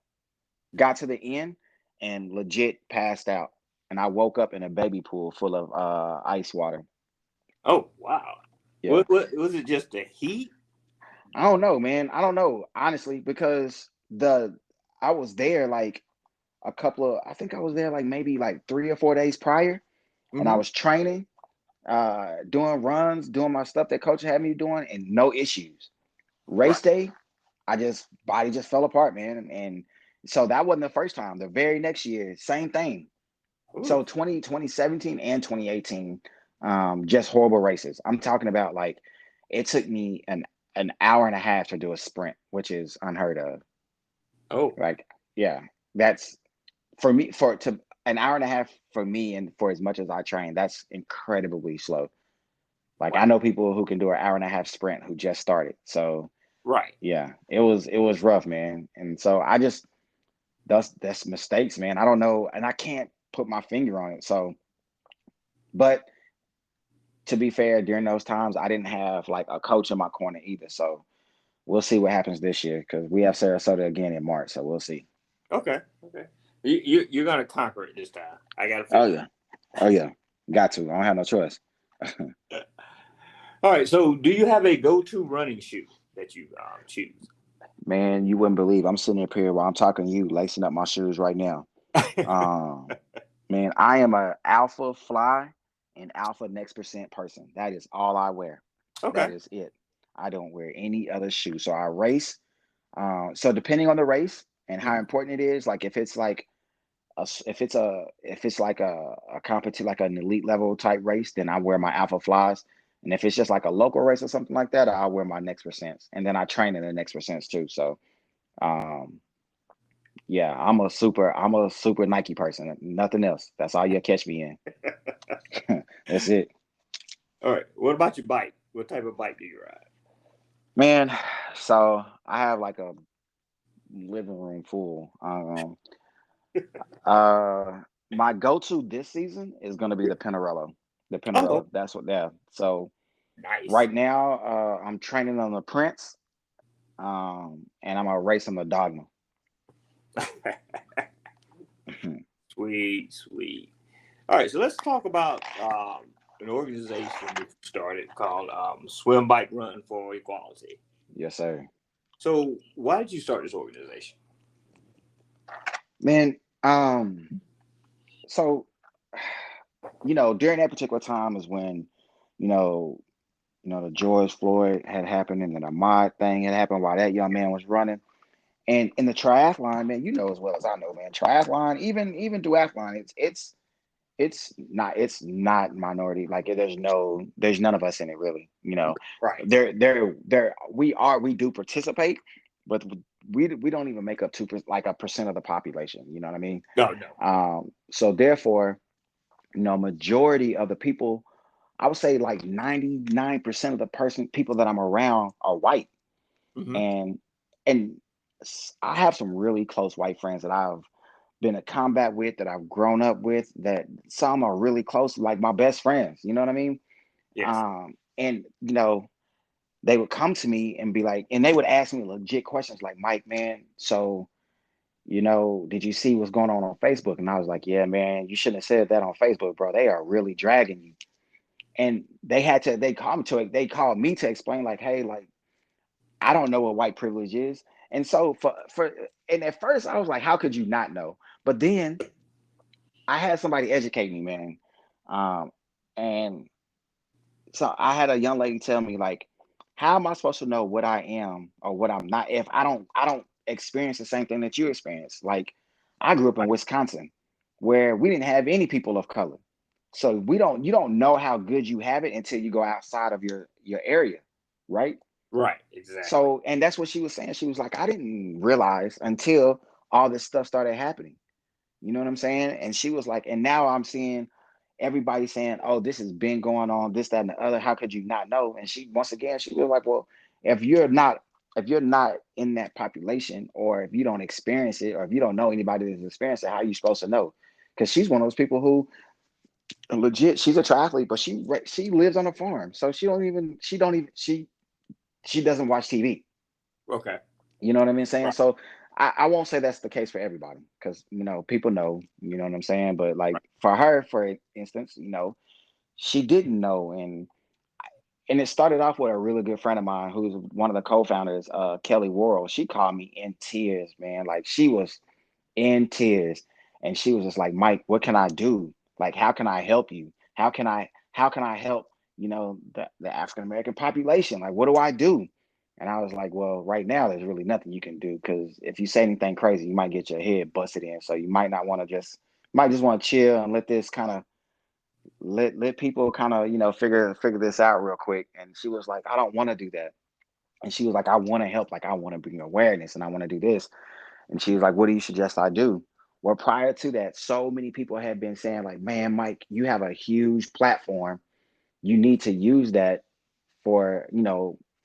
Got to the end and legit passed out. And I woke up in a baby pool full of ice water. Oh, wow. Yeah. What was it, just the heat? I don't know, man. I don't know, honestly, because I was there like I think I was there like maybe like 3 or 4 days prior, and I Mm-hmm. was training, doing runs, doing my stuff that coach had me doing, and no issues. Race Right. day, body just fell apart, man. And so that wasn't the first time. The very next year, same thing. Ooh. So 2017 and 2018, just horrible races. I'm talking about like it took me an hour and a half to do a sprint, which is unheard of. Oh. Like, yeah, that's for me for to an hour and a half for me and for as much as I train, that's incredibly slow. Like I Wow. know people who can do an hour and a half sprint who just started. So Right. yeah, it was rough, man. And so I just that's mistakes, man. I don't know, and I can't put my finger on it. So, but to be fair, during those times, I didn't have like a coach in my corner either. So we'll see what happens this year because we have Sarasota again in March. So we'll see. Okay. Okay. You're gonna conquer it this time. I got a Oh feeling. yeah, oh yeah, got to. I don't have no choice. All right. So, do you have a go-to running shoe that you choose? Man, you wouldn't believe I'm sitting up here while I'm talking to you, lacing up my shoes right now. Um, man, I am a alpha fly and alpha next percent person. That is all I wear. That Okay. is it. I don't wear any other shoe. So I race. So depending on the race and how Mhm. important it is, like if it's like if it's like a competition like an elite level type race, then I wear my alpha flies. And if it's just like a local race or something like that, I'll wear my next percents. And then I train in the next percents too. So um yeah, I'm a super Nike person. Nothing else. That's all you'll catch me in. That's it. All right. What about your bike? What type of bike do you ride? Man, so I have like a living room full. Uh my go-to this season is gonna be the Pinarello. The Oh, Pinarello. That's what yeah. So nice. right now, I'm training on the Prince, and I'm gonna race on the Dogma. Sweet, sweet. All right. So let's talk about an organization that you started called Swim, Bike, Run for Equality. Yes, sir. So, why did you start this organization? Man, so during that particular time is when, you know, the George Floyd had happened and then the mod thing had happened while that young man was running. And in the triathlon, man, you know as well as I know, man, triathlon, even duathlon, it's not minority. Like there's none of us in it really. Right. We do participate, but we don't even make up like a percent of the population. You know what I mean? No, no. So therefore, majority of the people, I would say like 99% of the people that I'm around are white, Hmm. and and I have some really close white friends that I've been in combat with, that I've grown up with, that some are really close, like my best friends. You know what I mean? Yes. And they would come to me and be like, and they would ask me legit questions like, Mike, man, so did you see what's going on Facebook? And I was like, yeah, man, you shouldn't have said that on Facebook, bro. They are really dragging you. And they called me to explain, like, hey, like, I don't know what white privilege is. And so and at first I was like, how could you not know? But then I had somebody educate me, man. Um, and so I had a young lady tell me, like, how am I supposed to know what I am or what I'm not if I don't experience the same thing that you experience? Like, I grew up in Right. Wisconsin where we didn't have any people of color. So you don't know how good you have it until you go outside of your area, right? Right. Exactly. So, and that's what she was saying. She was like, I didn't realize until all this stuff started happening. You know what I'm saying? And she was like, and now I'm seeing everybody saying, oh, this has been going on, this, that, and the other. How could you not know? And she, once again, she was like, well, if you're not, if you're not in that population, or if you don't experience it, or if you don't know anybody that's experienced it, how are you supposed to know? Because she's one of those people who legit, she's a triathlete, but she lives on a farm. So she doesn't watch TV. Okay. You know what I mean saying? Right. So I won't say that's the case for everybody, because people know, you know what I'm saying? But like for her, for instance, she didn't know. and it started off with a really good friend of mine who's one of the co-founders, Kelly Worrell. She called me in tears, man. Like she was in tears, and she was just like, Mike, what can I do? Like, how can I help you? How can I help, the African American population? Like, what do I do? And I was like, well, right now there's really nothing you can do, because if you say anything crazy, you might get your head busted in. So you might not want to might just want to chill and let this kind of let people kind of, figure this out real quick. And she was like, I don't want to do that. And she was like, I want to help, like I want to bring awareness and I want to do this. And she was like, what do you suggest I do? Well, prior to that, so many people had been saying, like, man, Mike, you have a huge platform. You need to use that for,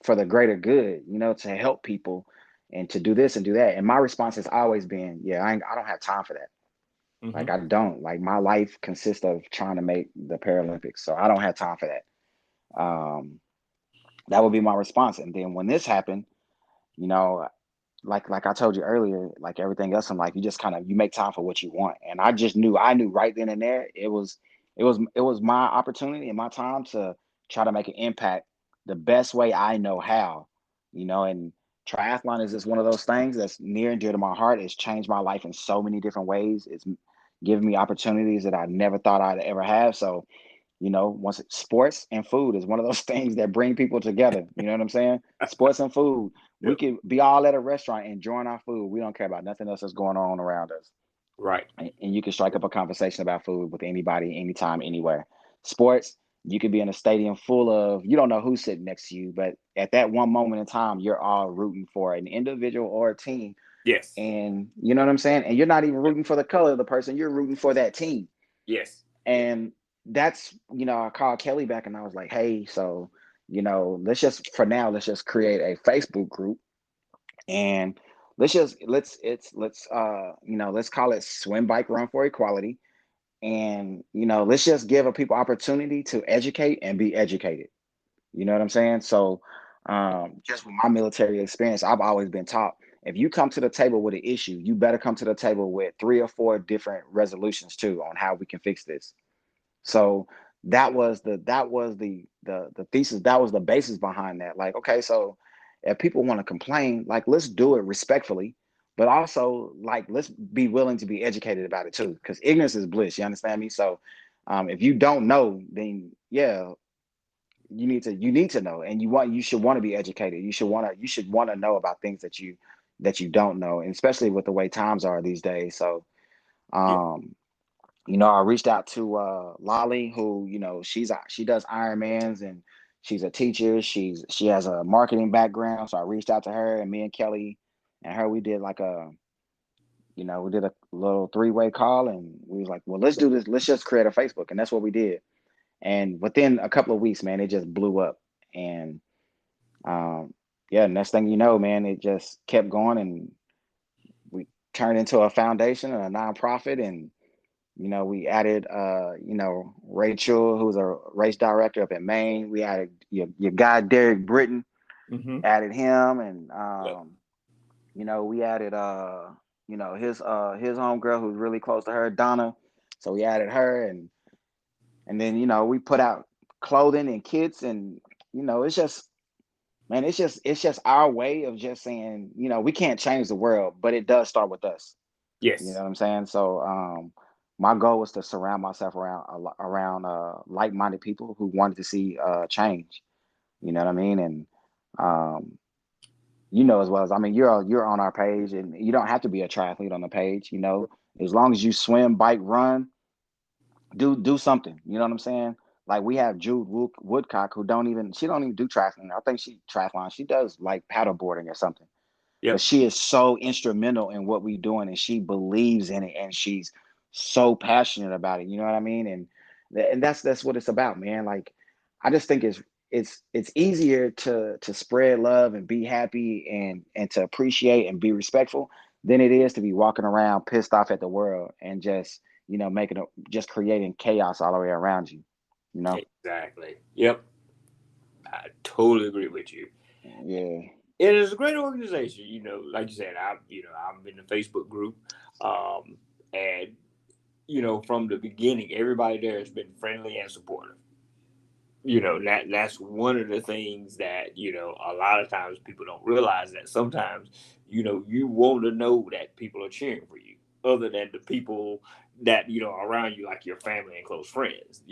for the greater good, to help people and to do this and do that. And my response has always been, yeah, I don't have time for that. Like, I don't. Like, my life consists of trying to make the Paralympics. So I don't have time for that. That would be my response. And then when this happened, you know, like I told you earlier, like everything else in life, you just kind of you make time for what you want. And I knew right then and there it was my opportunity and my time to try to make an impact the best way I know how, and triathlon is just one of those things that's near and dear to my heart. It's changed my life in so many different ways. It's given me opportunities that I never thought I'd ever have. So once sports and food is one of those things that bring people together. You know what I'm saying? Sports and food. We Yep. could be all at a restaurant enjoying our food. We don't care about nothing else that's going on around us. Right. And you can strike up a conversation about food with anybody, anytime, anywhere. Sports, you could be in a stadium full of, you don't know who's sitting next to you, but at that one moment in time, you're all rooting for an individual or a team. Yes. And you know what I'm saying? And you're not even rooting for the color of the person, you're rooting for that team. Yes. And that's, I called Kelly back and I was like, hey, so, let's just create a Facebook group, and let's call it Swim Bike Run for Equality. And, let's just give a people opportunity to educate and be educated. You know what I'm saying? So just with my military experience, I've always been taught, if you come to the table with an issue, you better come to the table with 3 or 4 different resolutions too on how we can fix this. So that was the thesis. That was the basis behind that. Like, okay, so if people want to complain, like, let's do it respectfully, but also, like, let's be willing to be educated about it too, because ignorance is bliss. You understand me? So if you don't know, then yeah, you need to know, and you should want to be educated. You should want to know about things that you don't know, and especially with the way times are these days. So Yeah. um I reached out to Lolly, who, she does Ironmans, and she's a teacher. She has a marketing background. So I reached out to her, and me and Kelly and her, we did like we did a little 3-way call, and we was like, well, let's do this. Let's just create a Facebook. And that's what we did. And within a couple of weeks, man, it just blew up. And yeah, next thing you know, man, it just kept going, and we turned into a foundation and a nonprofit. And we added, Rachel, who's a race director up in Maine. We added your guy, Derek Britton, Mm-hmm. added him. And, Yep. we added, his homegirl who's really close to her, Donna. So we added her. And then, we put out clothing and kits. And, it's just, man, it's just our way of just saying, we can't change the world, but it does start with us. You know Yes. what I'm saying? So my goal was to surround myself around like-minded people who wanted to see change. You know what I mean? And um, as well as, I mean, you're on our page, and you don't have to be a triathlete on the page. As long as you swim, bike, run, do something. You know what I'm saying? Like, we have Jude Woodcock, who she don't even do triathlon. I think she does like paddle boarding or something, but Yep. she is so instrumental in what we're doing, and she believes in it, and she's so passionate about it. You know what I mean? And that's what it's about, man. Like, I just think it's easier to spread love and be happy and to appreciate and be respectful than it is to be walking around pissed off at the world and just just creating chaos all the way around you. You know? Exactly. Yep. I totally agree with you. Yeah. It is a great organization. Like you said, I'm in the Facebook group, and from the beginning, everybody there has been friendly and supportive. that's one of the things that, a lot of times people don't realize that sometimes, you want to know that people are cheering for you other than the people that, around you, like your family and close friends,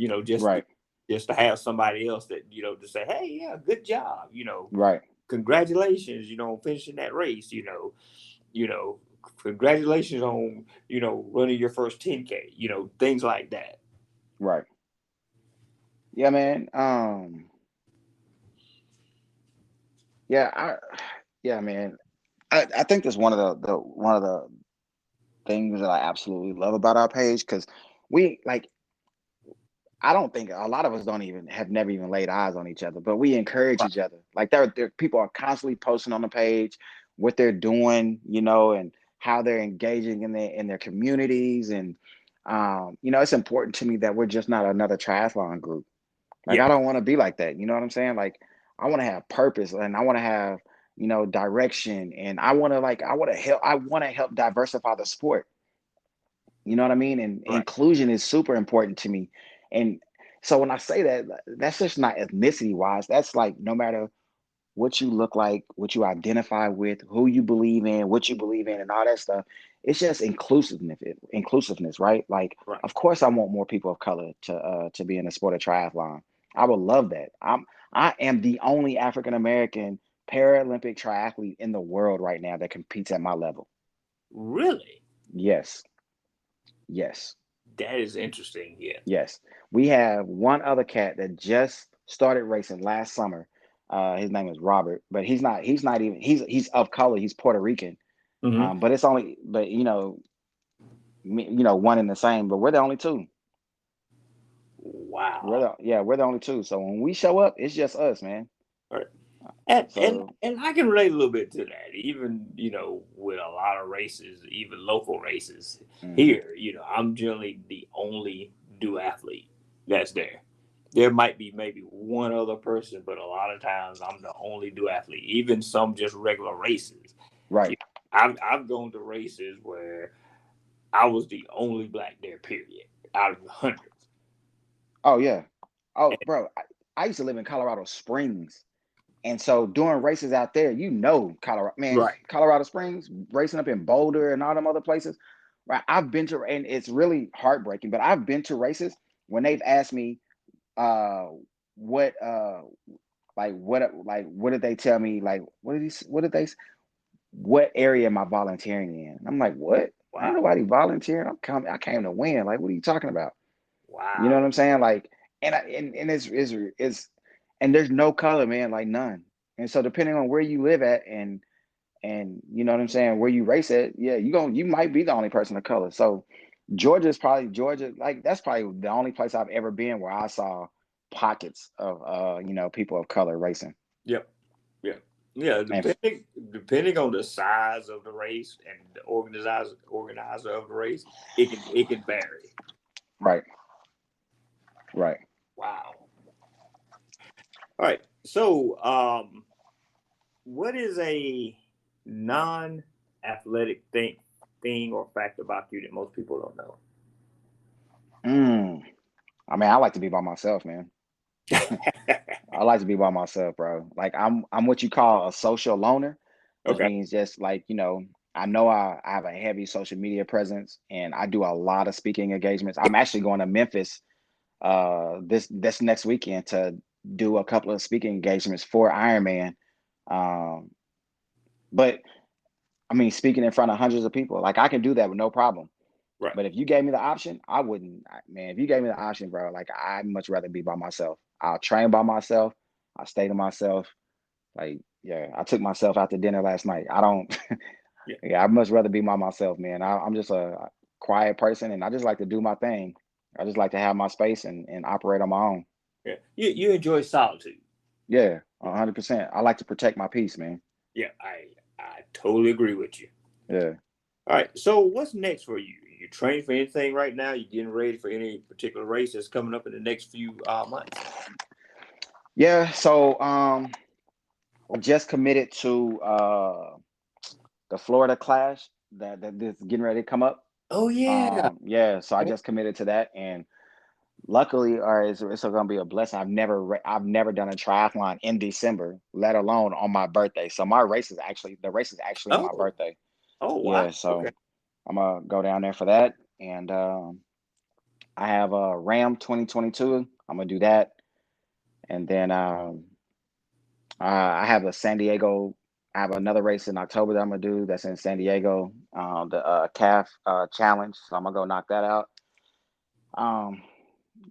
Right. just to have somebody else that, to say, hey, yeah, good job, Right. congratulations, on finishing that race, you know, congratulations on, running your first 10K, things like that. Right. Yeah, man. Yeah, yeah, man. I think that's one of the things that I absolutely love about our page, because we like I don't think a lot of us don't even have never even laid eyes on each other, but we encourage Right. each other. Like there people are constantly posting on the page what they're doing, and how they're engaging in their communities. And it's important to me that we're just not another triathlon group. Like Yeah. I don't want to be like that. You know what I'm saying? Like I want to have purpose, and I want to have, direction, and I want to help diversify the sport. You know what I mean? And Right. inclusion is super important to me. And so when I say that, that's just not ethnicity wise. That's like no matter what you look like, what you identify with, who you believe in, what you believe in, and all that stuff. It's just inclusiveness, right? Like, Right. of course, I want more people of color to be in the sport of triathlon. I would love that. I am the only African American paralympic triathlete in the world right now that competes at my level. Really? Yes, yes. That is interesting. Yeah. Yes, we have one other cat that just started racing last summer. His name is Robert, but he's not even he's of color. He's Puerto Rican. Hmm. But it's only but one and the same. But we're the only two. Wow. We're the only two. So when we show up, it's just us, man. Right. And, and So and I can relate a little bit to that. Even, with a lot of races, even local races mhm. here, I'm generally the only duathlete that's there. There might be maybe one other person, but a lot of times I'm the only duathlete. Even some just regular races. Right. You I've gone to races where I was the only black there, period, out of the hundreds. Oh yeah. Oh, bro, I used to live in Colorado Springs. And so doing races out there, Colorado, man, Right. Colorado Springs, racing up in Boulder and all them other places, right? I've been to, and it's really heartbreaking, but I've been to races when they've asked me, uh, what, what did they tell me? Like, what area am I volunteering in? And I'm like, what? Ain't Wow. nobody volunteering. I came to win. Like, what are you talking about? You know what Wow. I'm saying? Like, and it's and there's no color, man, like none. And so depending on where you live at and you know what I'm saying, where you race at, yeah, you might be the only person of color. So Georgia, like that's probably the only place I've ever been where I saw pockets of people of color racing. Yep. Yeah. Yeah. And Depending on the size of the race and the organizer of the race, it can vary. right, right. Wow. All right. So, what is a non-athletic thing or fact about you that most people don't know? Mm. I mean, I like to be by myself, man. I like to be by myself, bro. Like I'm what you call a social loner, which Okay. means just like, I know I have a heavy social media presence and I do a lot of speaking engagements. I'm actually going to Memphis this next weekend to do a couple of speaking engagements for Ironman. Um, but I mean speaking in front of hundreds of people, like I can do that with no problem. Right. But if you gave me the option, I wouldn't, man. If you gave me the option, bro, like I'd much rather be by myself. I'll train by myself. I'll stay to myself. Like, yeah, I took myself out to dinner last night. I don't, Yeah. yeah, I'd much rather be by myself, man. I'm just a quiet person and I just like to do my thing. I just like to have my space and operate on my own. Yeah. You enjoy solitude. Yeah, 100%. I like to protect my peace, man. Yeah. I totally agree with you. Yeah. All right. So, what's next for you? You training for anything right now? You getting ready for any particular race that's coming up in the next few months? Yeah. So, I just committed to the Florida Clash that is getting ready to come up. Oh yeah. Yeah, so I just committed to that, and luckily, or it's going to be a blessing. I've never done a triathlon in December, let alone on my birthday. So the race is actually on my Oh, birthday. oh wow. Yeah, so Okay. I'm gonna go down there for that, and I have a Ram 2022. I'm gonna do that, and then I have a San Diego. I have another race in October that I'm gonna do. That's in San Diego, the calf challenge. So I'm gonna go knock that out. Um,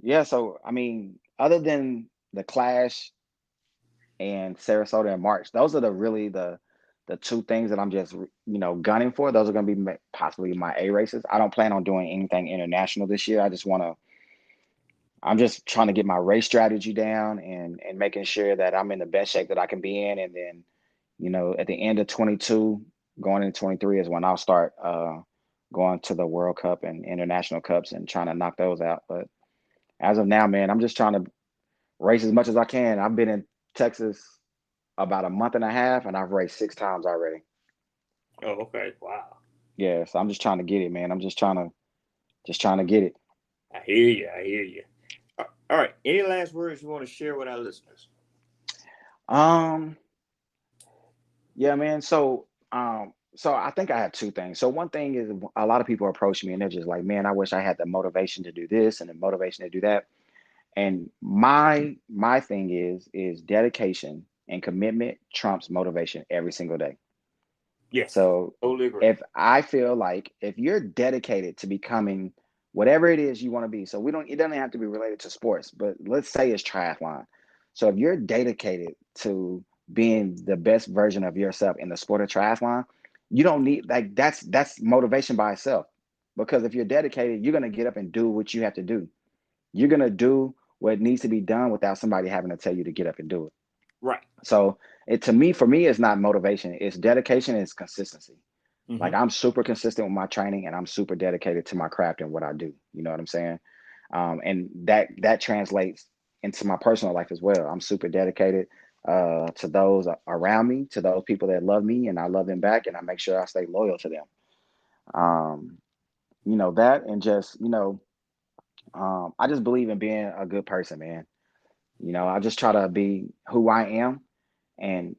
yeah. So I mean, other than the Clash and Sarasota in March, those are the two things that I'm just gunning for. Those are gonna be possibly my A races. I don't plan on doing anything international this year. I'm just trying to get my race strategy down and making sure that I'm in the best shape that I can be in. And then, at the end of 22, going into 23 is when I'll start going to the World Cup and international cups and trying to knock those out. But as of now, man, I'm just trying to race as much as I can. I've been in Texas about a month and a half, and I've raced 6 times already. Oh, okay. Wow. Yeah, so I'm just trying to get it, man. I'm just trying to get it. I hear you. I hear you. All right. Any last words you want to share with our listeners? Um, Yeah, man. So I think I have two things. So one thing is a lot of people approach me and they're just like, man, I wish I had the motivation to do this and the motivation to do that. And my thing is dedication and commitment trumps motivation every single day. Yes. So Totally agree. if I feel like if you're dedicated to becoming whatever it is you want to be, so it doesn't have to be related to sports, but let's say it's triathlon. So if you're dedicated to being the best version of yourself in the sport of triathlon, you don't need like that's motivation by itself. Because if you're dedicated, you're gonna get up and do what you have to do. You're gonna do what needs to be done without somebody having to tell you to get up and do it. Right. So for me, it's not motivation, it's dedication, it's consistency. Like Mm-hmm. I'm super consistent with my training and I'm super dedicated to my craft and what I do. You know what I'm saying? And that translates into my personal life as well. I'm super dedicated to those around me, to those people that love me, and I love them back, and I make sure I stay loyal to them. Um, that, and just I just believe in being a good person, man. I just try to be who I am and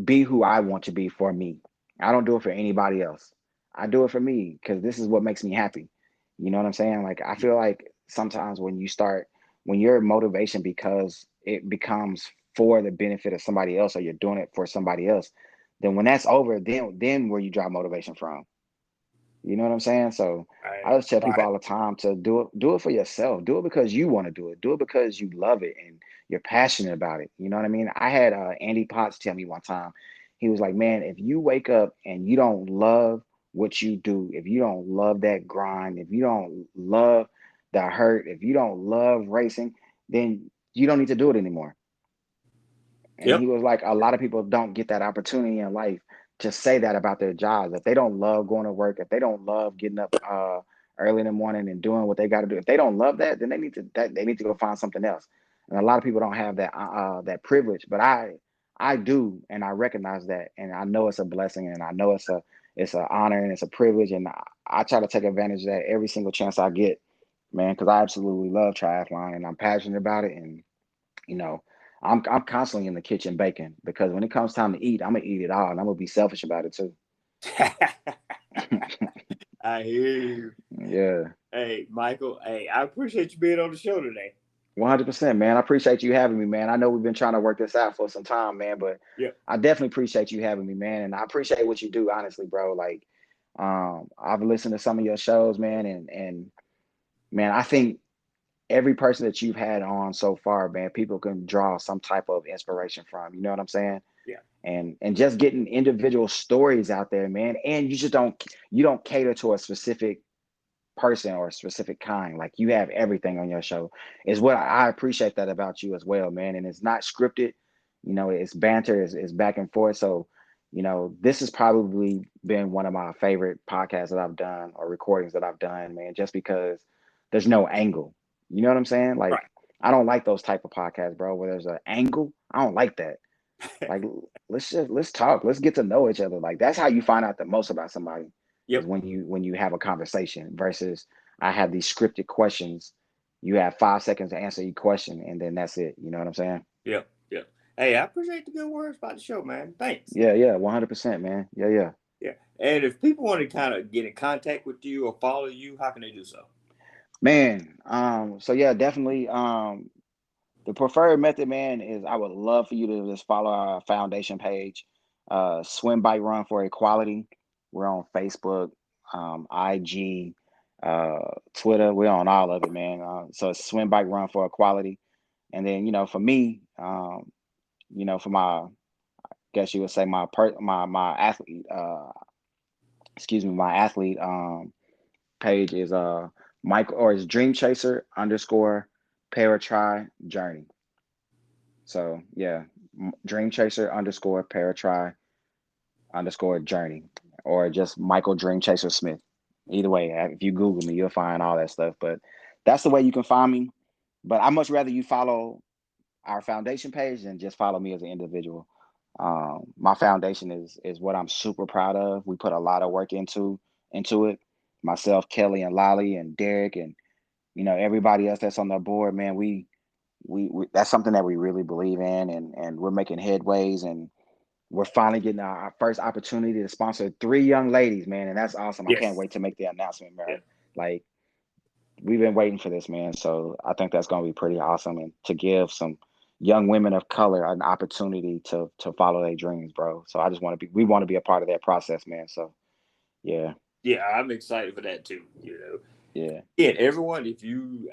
be who I want to be for me. I don't do it for anybody else. I do it for me because this is what makes me happy. You know what I'm saying? Like I feel like sometimes when your motivation because it becomes for the benefit of somebody else or you're doing it for somebody else, then when that's over, then where you draw motivation from. You know what I'm saying? So I Right. just tell people Right. all the time to do it for yourself. Do it because you want to do it. Do it because you love it and you're passionate about it. You know what I mean? I had Andy Potts tell me one time, he was like, man, if you wake up and you don't love what you do, if you don't love that grind, if you don't love the hurt, if you don't love racing, then you don't need to do it anymore. And he Yep. was like, a lot of people don't get that opportunity in life to say that about their jobs. If they don't love going to work, if they don't love getting up early in the morning and doing what they got to do, if they don't love that, then they need to go find something else. And a lot of people don't have that privilege, but I do, and I recognize that, and I know it's a blessing, and I know it's an honor and it's a privilege, and I try to take advantage of that every single chance I get, man, because I absolutely love triathlon and I'm passionate about it, and you know, I'm constantly in the kitchen baking because when it comes time to eat, I'm gonna eat it all and I'm gonna be selfish about it too. I hear you. Yeah. Hey, Michael. Hey, I appreciate you being on the show today. 100%, man. I appreciate you having me, man. I know we've been trying to work this out for some time, man, but Yep. I definitely appreciate you having me, man. And I appreciate what you do, honestly, bro. Like, I've listened to some of your shows, man, and man, I think every person that you've had on so far, man, people can draw some type of inspiration from. You know what I'm saying? Yeah. And just getting individual stories out there, man. And you don't cater to a specific person or a specific kind. Like you have everything on your show. Is what I appreciate that about you as well, man. And it's not scripted. It's banter, it's back and forth. So, this has probably been one of my favorite podcasts that I've done or recordings that I've done, man, just because there's no angle. You know what I'm saying? Like Right. I don't like those type of podcasts, bro, where there's an angle. I don't like that. Like let's talk. Let's get to know each other. Like that's how you find out the most about somebody is Yep. when you have a conversation versus I have these scripted questions you have 5 seconds to answer your question, and then that's it. You know what I'm saying? Yeah. Hey, I appreciate the good words about the show, man. Thanks. Yeah, 100%, man. Yeah. Yeah. And if people want to kind of get in contact with you or follow you, how can they do so? Man, so yeah, definitely. The preferred method, man, is I would love for you to just follow our foundation page, Swim Bike Run for Equality. We're on Facebook, IG, Twitter. We're on all of it, man. So it's Swim Bike Run for Equality. And then, for me, for my, guess you would say my athlete, my athlete page is is Dreamchaser _ Paratri Journey. So yeah, Dreamchaser _ Paratri _ Journey, or just Michael Dreamchaser Smith. Either way, if you Google me, you'll find all that stuff. But that's the way you can find me. But I much rather you follow our foundation page than just follow me as an individual. My foundation is what I'm super proud of. We put a lot of work into it. Myself, Kelly, and Lolly, and Derek, and everybody else that's on the board, man. We that's something that we really believe in, and we're making headways, and we're finally getting our first opportunity to sponsor 3 young ladies, man, and that's awesome. Yes. I can't wait to make the announcement, man. Yeah. Like, we've been waiting for this, man. So I think that's going to be pretty awesome, and to give some young women of color an opportunity to follow their dreams, bro. So we want to be a part of that process, man. So yeah. Yeah, I'm excited for that too. Yeah. And everyone, if you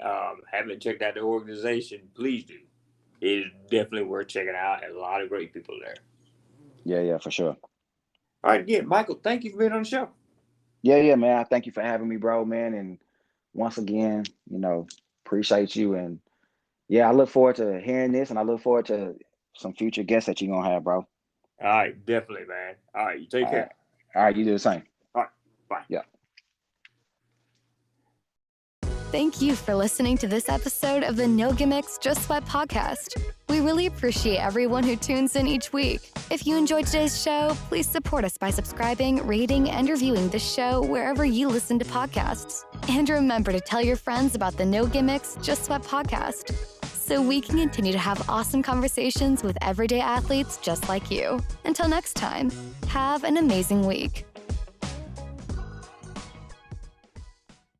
haven't checked out the organization, please do. It is definitely worth checking out. And a lot of great people there. Yeah, for sure. All right, again, Michael, thank you for being on the show. Yeah, man. I thank you for having me, bro, man. And once again, appreciate you. And yeah, I look forward to hearing this, and I look forward to some future guests that you're gonna have, bro. All right, definitely, man. All right, you take care. All right, you do the same. All right, bye. Yeah. Thank you for listening to this episode of the No Gimmicks, Just Sweat podcast. We really appreciate everyone who tunes in each week. If you enjoyed today's show, please support us by subscribing, rating, and reviewing the show wherever you listen to podcasts. And remember to tell your friends about the No Gimmicks, Just Sweat podcast, so we can continue to have awesome conversations with everyday athletes just like you. Until next time, have an amazing week.